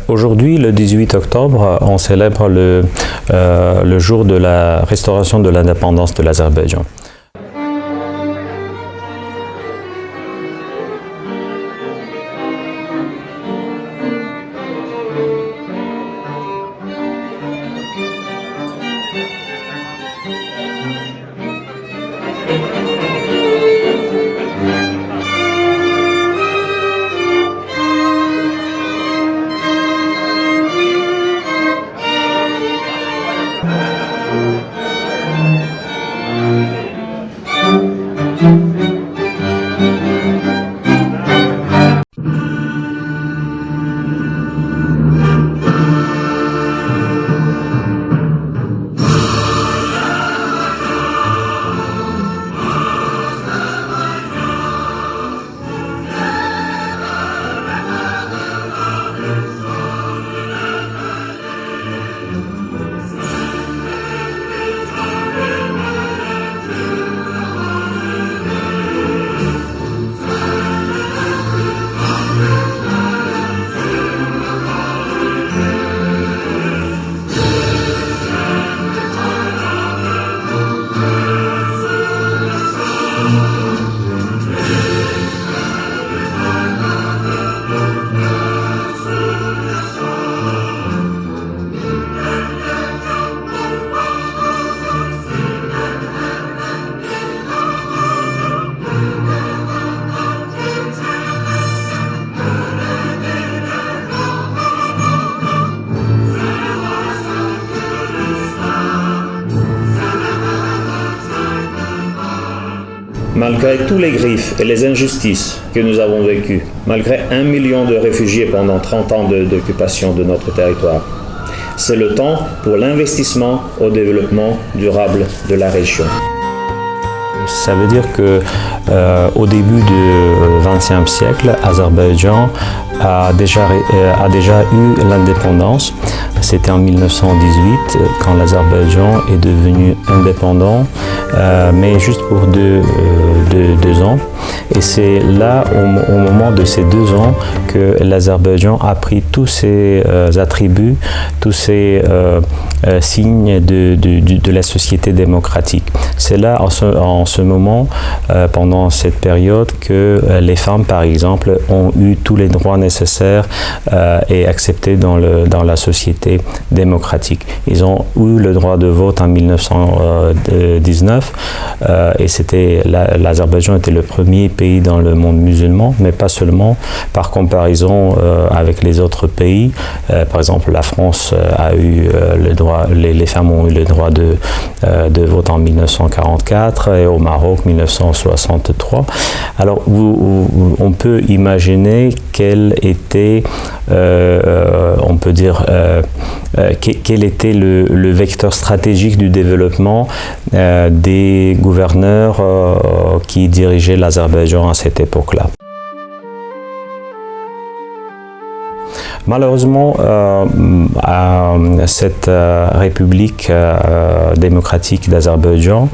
Aujourd'hui, le 18 octobre, on célèbre le jour de la restauration de l'indépendance de l'Azerbaïdjan. Malgré tous les griefs et les injustices que nous avons vécues, malgré 1 million de réfugiés pendant 30 ans d'occupation de notre territoire, c'est le temps pour l'investissement au développement durable de la région. Ça veut dire que au début du XXe siècle, Azerbaïdjan a déjà eu l'indépendance. C'était en 1918 quand l'Azerbaïdjan est devenu indépendant, mais juste pour deux ans. Et c'est là, au moment de ces 2 ans, que l'Azerbaïdjan a pris tous ses attributs, tous ses signes de la société démocratique. C'est là, en ce moment, pendant cette période, que les femmes, par exemple, ont eu tous les droits nécessaires et acceptés dans la société démocratique. Ils ont eu le droit de vote en 1919 et l'Azerbaïdjan était le premier pays dans le monde musulman, mais pas seulement. Par comparaison avec les autres pays, par exemple la France a eu le droit, les femmes ont eu le droit de vote en 1944 et au Maroc 1963. Alors on peut imaginer quel était, on peut dire, quel était le vecteur stratégique du développement des gouverneurs qui dirigeaient l'Azerbaïdjan à cette époque-là. Malheureusement, cette République démocratique d'Azerbaïdjan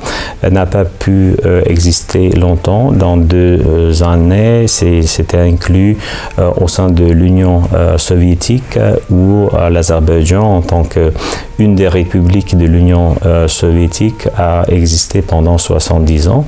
n'a pas pu exister longtemps. Dans 2 années, c'était inclus au sein de l'Union soviétique où l'Azerbaïdjan, en tant qu'une des républiques de l'Union soviétique, a existé pendant 70 ans.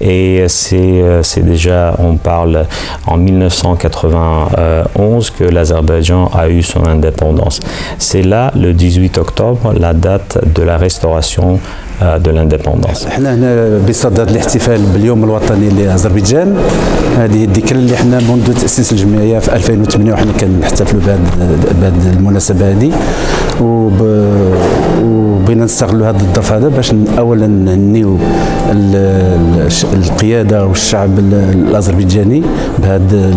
Et c'est déjà, on parle en 1991 que l'Azerbaïdjan a eu son indépendance. C'est là, le 18 octobre, la date de la restauration de l'indépendance. احنا هنا بصدد الاحتفال باليوم الوطني لأذربيجان. هذه الذكرى اللي احنا منذ تأسيس الجمعية في 2008 وحنا كنحتفلوا بهذه المناسبة هذه، وبغينا نستغلوا هذا الظرف هذا باش اولا نهنيو القيادة والشعب الأذربيجاني بهذه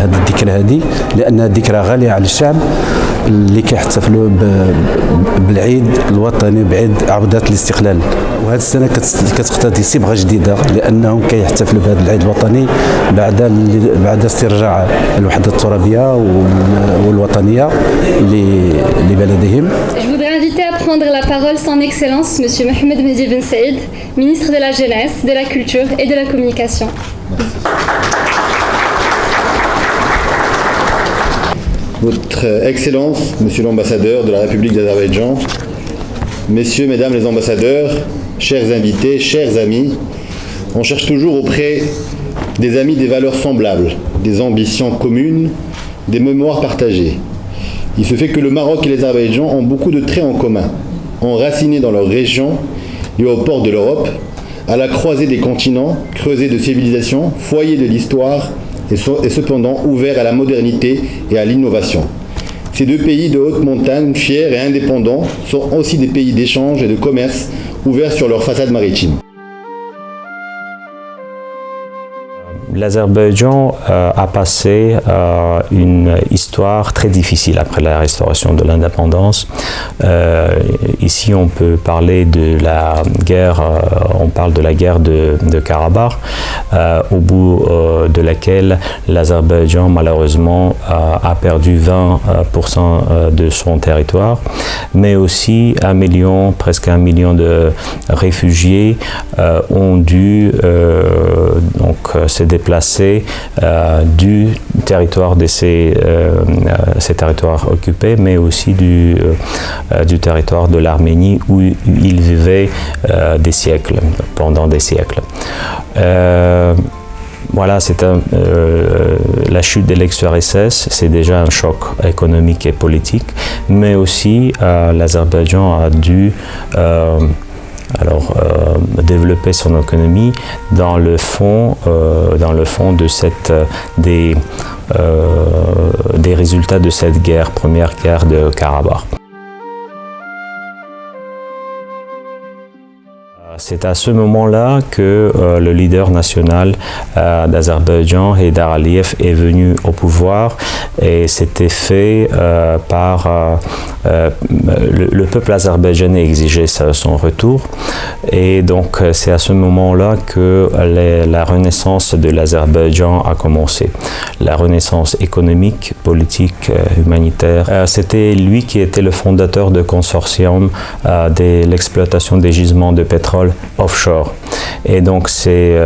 الذكرى هذه، لأنها ذكرى غالية على الشعب اللي كيحتفلوا بالعيد الوطني بعيد عودة الاستقلال. وهذه السنة كتقتضي صبغة جديدة لأنهم كيحتفلوا بهذا العيد الوطني بعد استرجاع الوحدة الترابية والوطنية لبلدهم. Je voudrais inviter à prendre la parole son Excellence, Monsieur Mohamed Mehdi Ben Saïd, ministre de la Jeunesse, de la Culture et de la Communication. Votre Excellence, Monsieur l'ambassadeur de la République d'Azerbaïdjan, Messieurs, Mesdames les ambassadeurs, chers invités, chers amis, on cherche toujours auprès des amis des valeurs semblables, des ambitions communes, des mémoires partagées. Il se fait que le Maroc et l'Azerbaïdjan ont beaucoup de traits en commun, enracinés dans leur région et aux portes de l'Europe, à la croisée des continents, creuset de civilisation, foyer de l'histoire et cependant ouverts à la modernité et à l'innovation. Ces deux pays de haute montagne, fiers et indépendants, sont aussi des pays d'échange et de commerce ouverts sur leur façade maritime. L'Azerbaïdjan a passé une histoire très difficile après la restauration de l'indépendance. Ici, on peut parler de la guerre, on parle de la guerre de Karabakh, au bout de laquelle l'Azerbaïdjan, malheureusement, a perdu 20% de son territoire, mais aussi presque 1 million de réfugiés ont dû se déplacer du territoire de ces territoires occupés, mais aussi du territoire de l'Arménie où ils vivaient pendant des siècles. Voilà, c'est la chute de l'ex-URSS, c'est déjà un choc économique et politique, mais aussi l'Azerbaïdjan a dû développer son économie dans le fond de des résultats de cette première guerre de Karabakh. C'est à ce moment-là que le leader national d'Azerbaïdjan, Heydar Aliyev, est venu au pouvoir et c'était fait par le peuple azerbaïdjanais exigeait son retour. Et donc c'est à ce moment-là que la renaissance de l'Azerbaïdjan a commencé. La renaissance économique, politique, humanitaire. C'était lui qui était le fondateur du consortium de l'exploitation des gisements de pétrole offshore. Et donc c'est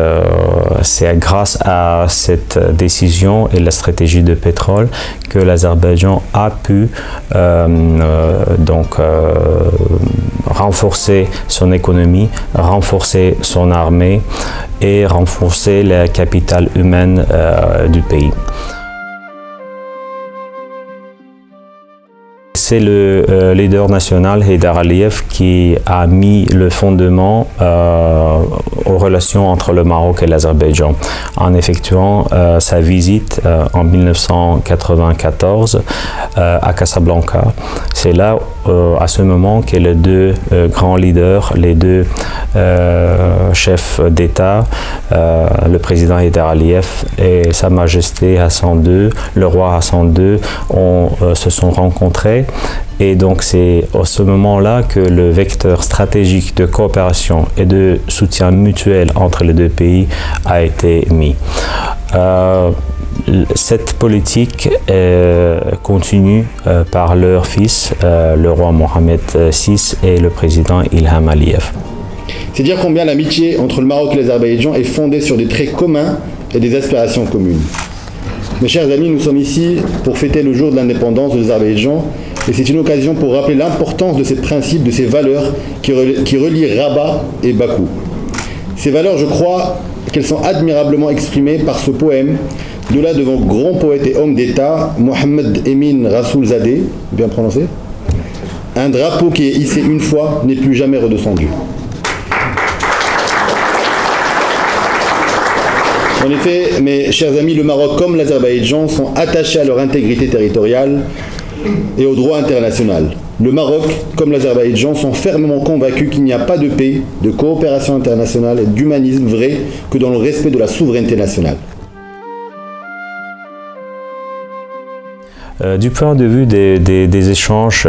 grâce à cette décision et la stratégie de pétrole que l'Azerbaïdjan a pu renforcer son économie, renforcer son armée et renforcer la capitale humaine du pays. C'est le leader national, Heydar Aliyev, qui a mis le fondement aux relations entre le Maroc et l'Azerbaïdjan en effectuant sa visite en 1994 à Casablanca. C'est là, à ce moment, que les deux grands leaders, les deux chefs d'État, le président Heydar Aliyev et Sa Majesté Hassan II, le roi Hassan II, se sont rencontrés. Et donc c'est à ce moment-là que le vecteur stratégique de coopération et de soutien mutuel entre les deux pays a été mis. Cette politique continue par leur fils, le roi Mohamed VI et le président Ilham Aliyev. C'est dire combien l'amitié entre le Maroc et l'Azerbaïdjan est fondée sur des traits communs et des aspirations communes. Mes chers amis, nous sommes ici pour fêter le jour de l'indépendance de l'Azerbaïdjan et c'est une occasion pour rappeler l'importance de ces principes, de ces valeurs qui relient Rabat et Bakou. Ces valeurs, je crois qu'elles sont admirablement exprimées par ce poème de là devant grand poète et homme d'État, Mohamed Emin Rasoulzadeh, bien prononcé. Un drapeau qui est hissé une fois n'est plus jamais redescendu. En effet, mes chers amis, le Maroc comme l'Azerbaïdjan sont attachés à leur intégrité territoriale et au droit international. Le Maroc comme l'Azerbaïdjan sont fermement convaincus qu'il n'y a pas de paix, de coopération internationale et d'humanisme vrai que dans le respect de la souveraineté nationale. Du point de vue des échanges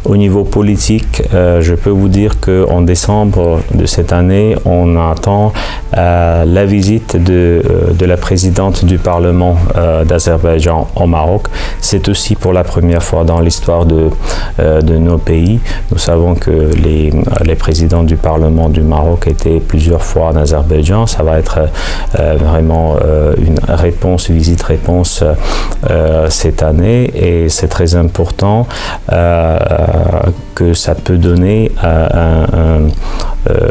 au niveau politique, je peux vous dire qu'en décembre de cette année, on attend la visite de la présidente du Parlement d'Azerbaïdjan au Maroc. C'est aussi pour la première fois dans l'histoire de nos pays. Nous savons que les présidents du Parlement du Maroc étaient plusieurs fois en Azerbaïdjan. Ça va être vraiment une visite-réponse. C'est cette année et c'est très important que ça peut donner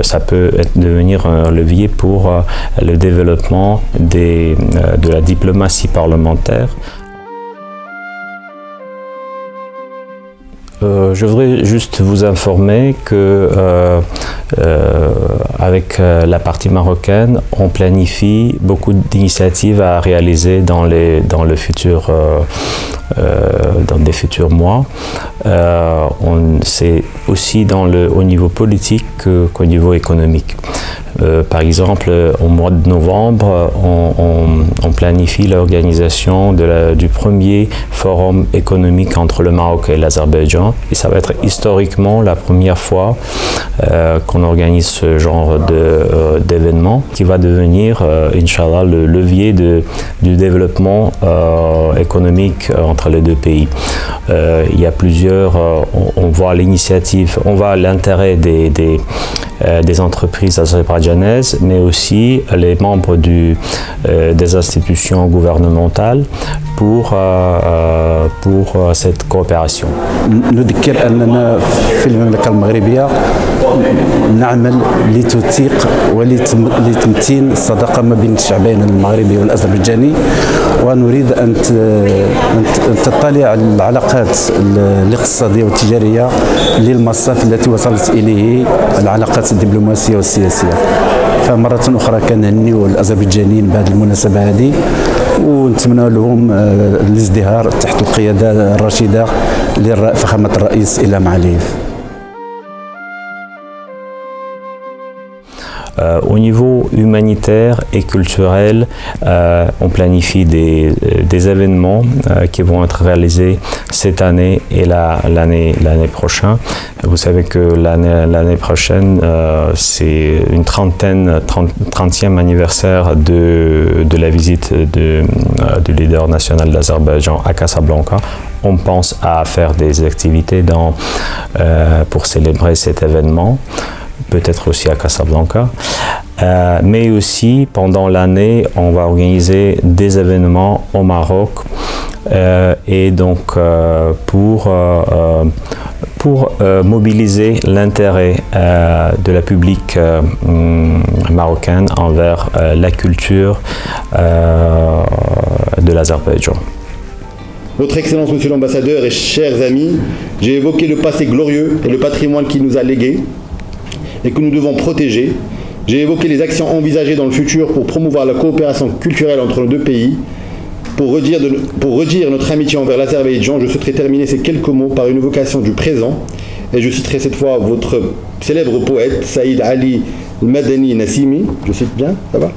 ça peut devenir un levier pour le développement de la diplomatie parlementaire. Je voudrais juste vous informer que avec la partie marocaine, on planifie beaucoup d'initiatives à réaliser dans des futurs mois. C'est aussi au niveau politique qu'au niveau économique. Par exemple, au mois de novembre, on planifie l'organisation du premier forum économique entre le Maroc et l'Azerbaïdjan. Et ça va être historiquement la première fois qu'on organise ce genre d'événement qui va devenir, Inch'Allah, le levier du développement économique entre les deux pays. Il y a on voit l'initiative, on voit l'intérêt des entreprises azerbaïdjanaises, mais aussi les membres des institutions gouvernementales pour cette coopération. نذكر أننا في المملكة المغربية نعمل لتوثيق ولتمتين الصداقة ما بين الشعبين المغربي والأذربيجاني ونريد أن تطلع العلاقات الاقتصادية والتجارية للمصاف التي وصلت إليه العلاقات الدبلوماسية والسياسية. فمرة أخرى كنهنيو الأذربيجانيين بهذه المناسبة هذه ونتمنى لهم الازدهار تحت القيادة الرشيدة لفخامة الرئيس إلهام علييف. Au niveau humanitaire et culturel, on planifie des événements qui vont être réalisés cette année et l'année prochaine. Vous savez que l'année prochaine, c'est une 30e anniversaire de la visite du leader national de l'Azerbaïdjan à Casablanca. On pense à faire des activités pour célébrer cet événement. Peut-être aussi à Casablanca, mais aussi pendant l'année, on va organiser des événements au Maroc et donc pour mobiliser l'intérêt de la public marocaine envers la culture de l'Azerbaïdjan. Votre Excellence, Monsieur l'Ambassadeur et chers amis, j'ai évoqué le passé glorieux et le patrimoine qu'il nous a légué et que nous devons protéger. J'ai évoqué les actions envisagées dans le futur pour promouvoir la coopération culturelle entre nos deux pays. Pour redire notre amitié envers l'Azerbaïdjan, je souhaiterais terminer ces quelques mots par une évocation du présent. Et je citerai cette fois votre célèbre poète, Saïd Ali Madani Nassimi. Je cite bien, ça va ?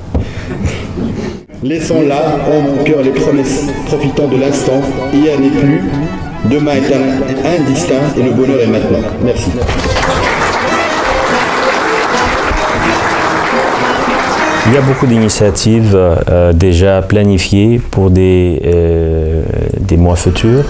Laissons là, en mon cœur, les promesses, profitant de l'instant. Hier n'est plus, demain est indistinct et le bonheur est maintenant. Merci. Il y a beaucoup d'initiatives déjà planifiées pour des mois futurs.